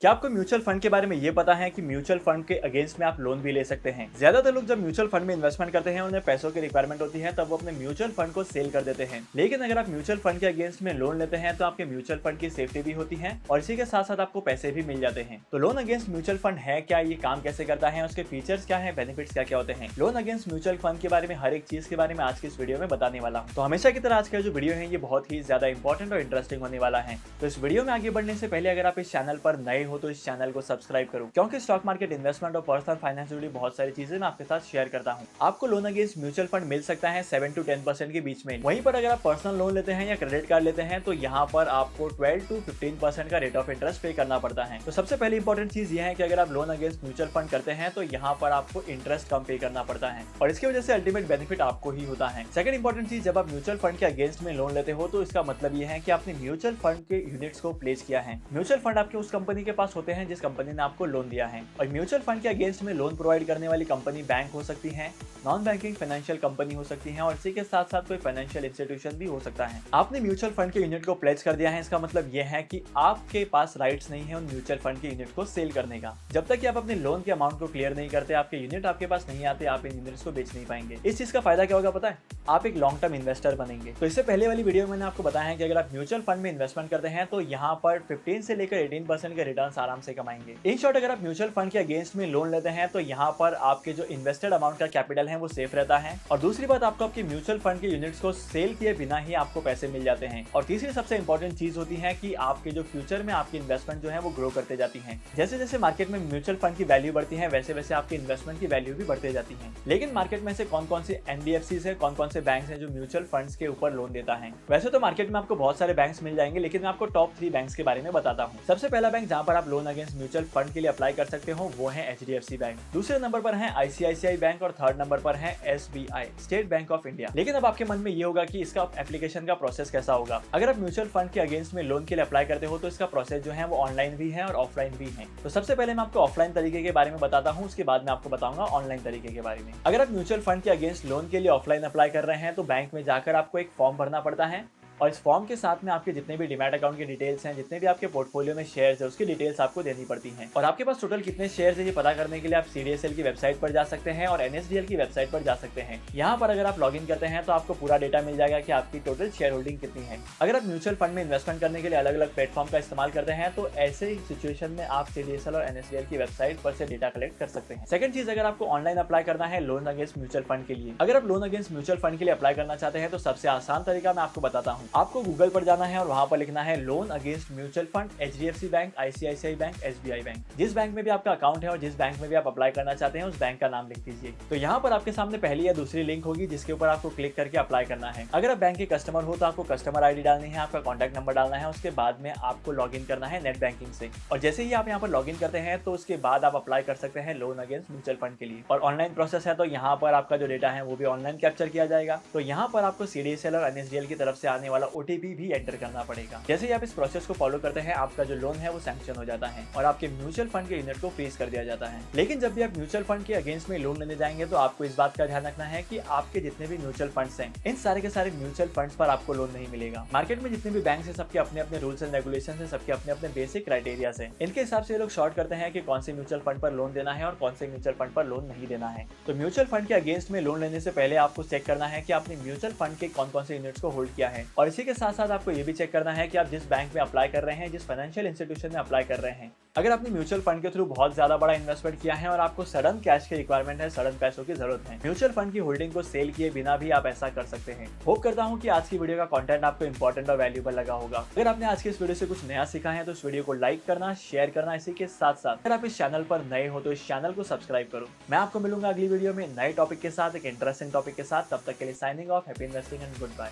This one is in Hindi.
क्या आपको म्यूचुअल फंड के बारे में ये पता है कि म्यूचुअल फंड के अगेंस्ट में आप लोन भी ले सकते हैं। ज्यादातर लोग जब म्यूचुअल फंड में इन्वेस्टमेंट करते हैं, उन्हें पैसों की रिक्वायरमेंट होती है, तब वो अपने म्यूचुअल फंड को सेल कर देते हैं। लेकिन अगर आप म्यूचुअल फंड के अगेंस्ट में लोन लेते हैं तो आपके म्यूचुअल फंड की सेफ्टी भी होती है और इसी के साथ साथ आपको पैसे भी मिल जाते हैं। तो लोन अगेंस्ट म्यूचुअल फंड है क्या, ये काम कैसे करता है, उसके फीचर्स क्या है, बेनिफिट्स क्या क्या होते हैं, लोन अगेंस्ट म्यूचुअल फंड के बारे में हर एक चीज के बारे में आज की इस वीडियो में बताने वाला हूँ। तो हमेशा की तरह आज का जो वीडियो है ये बहुत ही ज्यादा इंपॉर्टेंट और इंटरेस्टिंग होने वाला है। तो इस वीडियो में आगे बढ़ने से पहले अगर आप इस चैनल पर नए हो तो इस चैनल को सब्सक्राइब करो, क्योंकि स्टॉक मार्केट, इन्वेस्टमेंट और पर्सनल फाइनेंस जुड़ी बहुत सारी चीजें मैं आपके साथ शेयर करता हूं। आपको लोन अगेंस्ट म्यूचुअल फंड मिल सकता है 7 to 10% के बीच में। वहीं पर अगर आप पर्सनल लोन लेते हैं या क्रेडिट कार्ड लेते हैं तो यहाँ पर आपको 12 to 15% का रेट ऑफ इंटरेस्ट पे करना पड़ता है। तो सबसे पहले इंपॉर्टेंट चीज यह है कि अगर आप लोन अगेंस्ट म्यूचुअल फंड करते हैं तो यहाँ पर आपको इंटरेस्ट कम पे करना पड़ता है और इसकी वजह से अल्टीमेट बेनिफिट आपको ही होता है। सेकंड इंपॉर्टेंट चीज, जब आप म्यूचुअल फंड के अगेंस्ट में लोन लेते हो तो इसका मतलब यह है कि आपने म्यूचुअल फंड के यूनिट्स को प्लेस किया है। म्यूचुअल फंड आपके उस कंपनी के पास होते हैं जिस कंपनी ने आपको लोन दिया है। और म्यूचुअल फंड के अगेंस्ट में लोन प्रोवाइड करने वाली कंपनी बैंक हो सकती है, नॉन बैंकिंग फाइनेंशियल कंपनी हो सकती है और इसी के साथ साथ कोई फाइनेंशियल इंस्टीट्यूशन भी हो सकता है। आपने म्यूचुअल फंड के यूनिट को प्लेस कर दिया है, इसका मतलब यह है कि आपके पास राइट्स नहीं है उन म्यूचुअल फंड के यूनिट को सेल करने का। जब तक कि आप अपने लोन के अमाउंट को क्लियर नहीं करते, आपके यूनिट आपके पास नहीं आते, आप इन यूनिट्स को बेच नहीं पाएंगे। इस चीज का फायदा क्या होगा पता है? आप एक लॉन्ग टर्म इन्वेस्टर बनेंगे। तो इससे पहले वाली वीडियो में मैंने आपको बताया है कि अगर आप म्यूचुअल फंड में इन्वेस्टमेंट करते हैं तो यहाँ पर 15 से लेकर 18% के रिटर्न आराम से कमाएंगे। इन शॉर्ट, अगर आप म्यूचुअल फंड के अगेंस्ट में लोन लेते हैं तो यहाँ पर आपके जो इन्वेस्टेड अमाउंट का कैपिटल है वो सेफ रहता है और दूसरी बात, आपको आपके म्यूचुअल फंड के यूनिट्स को सेल किए बिना ही आपको पैसे मिल जाते हैं। और तीसरी सबसे इंपॉर्टेंट चीज होती है कि आपके जो फ्यूचर में आपकी इन्वेस्टमेंट जो है वो ग्रो करते जाती है। जैसे जैसे मार्केट में म्यूचुअल फंड की वैल्यू बढ़ती है वैसे वैसे आपकी इन्वेस्टमेंट की वैल्यू भी बढ़ते जाती है। लेकिन मार्केट में से कौन कौन से एनबीएफसी है, कौन कौन से बैंक है जो म्यूचुअल फंड्स के ऊपर लोन देता है? वैसे तो मार्केट में आपको बहुत सारे बैंक्स मिल जाएंगे, लेकिन मैं आपको टॉप 3 बैंक्स के बारे में बताता हूँ। सबसे पहला बैंक जहां पर आप लोन अगेंस्ट म्यूचुअल फंड के लिए अप्लाई कर सकते हो वो है एचडीएफसी बैंक। दूसरे नंबर पर है आईसीआईसीआई बैंक और थर्ड नंबर पर है SBI, state bank of India. लेकिन अब आपके मन में ये होगा कि इसका एप्लीकेशन का प्रोसेस कैसा होगा। अगर आप म्यूचुअल फंड के अगेंस्ट में लोन के लिए अप्लाई करते हो तो इसका प्रोसेस जो है वो ऑनलाइन भी है और ऑफलाइन भी है। तो सबसे पहले मैं आपको ऑफलाइन तरीके के बारे में बताता हूँ, उसके बाद मैं आपको बताऊंगा ऑनलाइन तरीके के बारे में। अगर आप म्यूचुअल फंड के अगेंस्ट लोन के लिए ऑफलाइन अप्लाई कर रहे हैं तो बैंक में जाकर आपको एक फॉर्म भरना पड़ता है और इस फॉर्म के साथ में आपके जितने भी डीमैट अकाउंट की डिटेल्स हैं, जितने भी आपके पोर्टफोलियो में शेयर्स है, उसकी डिटेल्स आपको देनी पड़ती हैं। और आपके पास टोटल कितने शेयर्स है ये पता करने के लिए आप सीडीएसएल की वेबसाइट पर जा सकते हैं और एनएसडीएल की वेबसाइट पर जा सकते हैं। यहाँ पर अगर आप लॉगिन करते हैं तो आपको पूरा डेटा मिल जाएगा कि आपकी टोटल शेयर होल्डिंग कितनी है। अगर आप म्यूचुअल फंड में इन्वेस्टमेंट करने के लिए अलग अलग प्लेटफॉर्म का इस्तेमाल करते हैं तो ऐसे सिचुएशन में आप सीडीएसएल और एनएसडीएल की वेबसाइट पर से डेटा कलेक्ट कर सकते हैं। सेकंड चीज, अगर आपको ऑनलाइन अप्लाई करना है लोन अगेंस्ट म्यूचुअल फंड के लिए, अगर आप लोन अगेंस्ट म्यूचुअल फंड के लिए अप्लाई करना चाहते हैं तो सबसे आसान तरीका मैं आपको बताता हूँ। आपको गूगल पर जाना है और वहां पर लिखना है loan against mutual fund, HDFC bank, ICICI bank, SBI bank. जिस बैंक में भी आपका अकाउंट है और जिस बैंक में भी आप अप्लाई करना चाहते हैं उस बैंक का नाम लिख दीजिए। तो यहाँ पर आपके सामने पहली या दूसरी लिंक होगी जिसके ऊपर आपको क्लिक करके अप्लाई करना है। अगर आप बैंक के कस्टमर हो तो आपको कस्टमर आईडी डालनी है, आपका कॉन्टैक्ट नंबर डालना है, उसके बाद में आपको लॉग इन करना है नेट बैंकिंग से। और जैसे ही आप यहाँ पर लॉग इन करते हैं तो उसके बाद आप अप्लाई कर सकते हैं लोन अगेंस्ट म्यूचुअल फंड के लिए। और ऑनलाइन प्रोसेस है तो यहाँ पर आपका जो डेटा है वो भी ऑनलाइन कैप्चर किया जाएगा। तो यहाँ पर आपको सीडीएसएल और एनएसडीएल की तरफ से आने वाला ओटीपी भी एंटर करना पड़ेगा। जैसे ही आप इस प्रोसेस को फॉलो करते हैं आपका जो लोन है वो सैंक्शन हो जाता है और आपके म्यूचुअल फंड के यूनिट को फ्रीज कर दिया जाता है। लेकिन जब भी आप म्यूचुअल फंड के अगेंस्ट में लोन लेने जाएंगे तो आपको इस बात का ध्यान रखना है कि आपके जितने भी म्यूचुअल फंड्स हैं इन सारे के सारे म्यूचुअल फंड्स पर आपको लोन नहीं मिलेगा। मार्केट में जितने भी बैंक है सबके अपने अपने रूल्स एंड रेगुलेशन है, सबके अपने अपने बेसिक क्राइटेरिया है। इनके हिसाब से लोग शॉर्ट करते हैं कि कौन से म्यूचुअल फंड पर लोन देना है और कौन से म्यूचुअल फंड पर लोन नहीं देना है। तो म्यूचुअल फंड के अगेंस्ट में लोन लेने से पहले आपको चेक करना है कि आपने म्यूचुअल फंड के कौन कौन से यूनिट्स को होल्ड किया है और इसी के साथ साथ आपको ये भी चेक करना है कि आप जिस बैंक में अप्लाई कर रहे हैं, जिस फाइनेंशियल इंस्टीट्यूशन में अप्लाई कर रहे हैं, अगर आपने म्यूचुअल फंड के थ्रू बहुत ज्यादा बड़ा इन्वेस्टमेंट किया है और आपको सडन कैश की रिक्वायरमेंट है, सडन पैसों की जरूरत है, म्यूचुअल फंड की होल्डिंग को सेल किए बिना भी आप ऐसा कर सकते हैं। होप करता हूं कि आज की वीडियो का कंटेंट आपको इंपॉर्टेंट और वैल्यूएबल लगा होगा। अगर आपने आज की इस वीडियो से कुछ नया सीखा है तो इस वीडियो को लाइक करना, शेयर करना, इसी के साथ साथ अगर आप इस चैनल पर नए हो तो इस चैनल को सब्सक्राइब करो। मैं आपको मिलूंगा अगली वीडियो में नए टॉपिक के साथ, एक इंटरेस्टिंग टॉपिक के साथ। तब तक के लिए signing off, happy investing and good bye.